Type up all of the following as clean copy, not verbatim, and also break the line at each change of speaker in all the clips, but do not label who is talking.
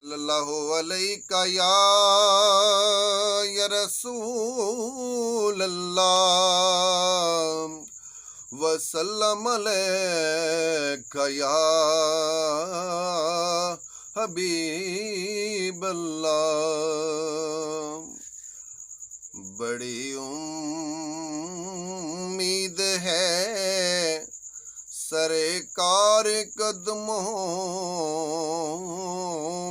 صلی اللہ علیہ یا رسول اللہ وسلم علیکہ یا حبیب اللہ۔ بڑی امید ہے سرکار قدموں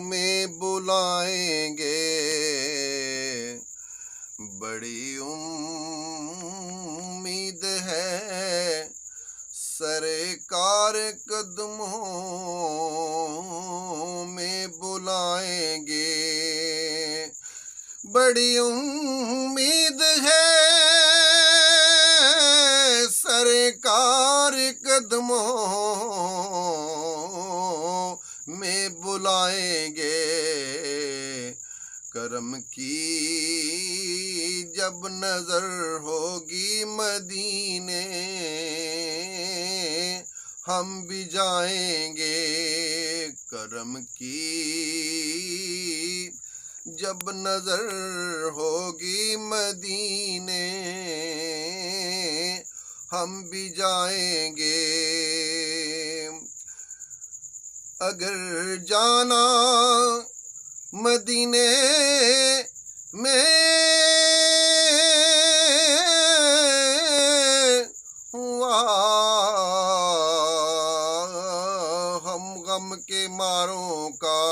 میں بلائیں گے، بڑی امید ہے سرکار قدموں میں بلائیں گے، بڑی امید ہے سرکار قدموں میں بلائیں گے، کرم کی جب نظر ہوگی مدینے ہم بھی جائیں گے، کرم کی جب نظر ہوگی مدینے ہم بھی جائیں گے، اگر جانا مدینے میں ہوا ہم غم کے ماروں کا،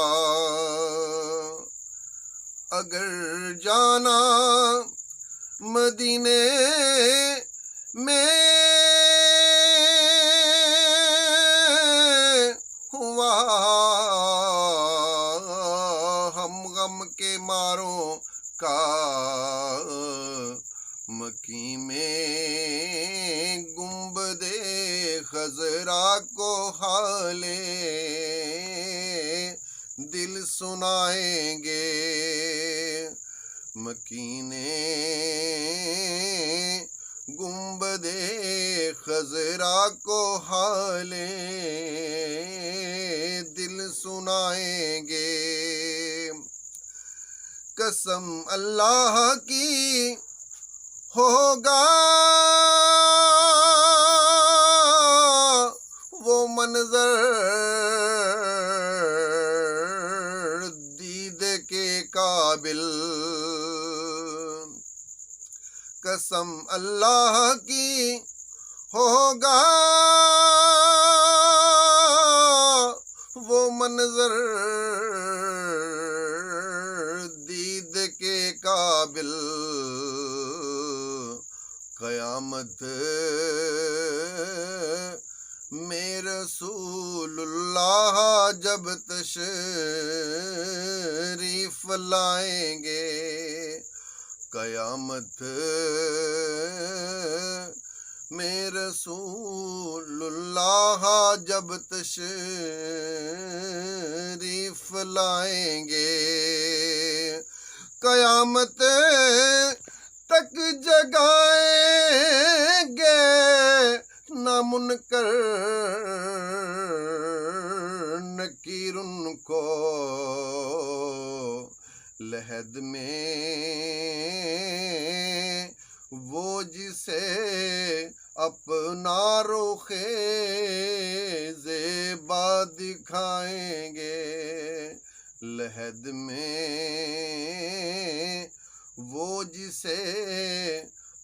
اگر جانا مدینے میں ہوا ہم غم کے ماروں کا، مکی میں گنبد خضرا کو حال دل سنائیں گے، مکین گنبد خضرا کو حال دل سنائیں گے، قسم اللہ کی ہوگا وہ منظر دید کے قابل، قسم اللہ کی ہوگا وہ منظر دید کے قابل، قیامت میں رسول اللہ جب تشریف لائیں گے، قیامت میں رسول اللہ جب تشریف لائیں گے، قیامت تک جگائیں گے نہ منکر نکیر ان کو، لحد میں وہ جسے اپنا رخ زیبا دکھائیں گے، لحد میں وہ جسے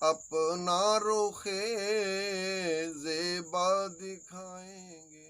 اپنا رخ زیبا دکھائیں گے۔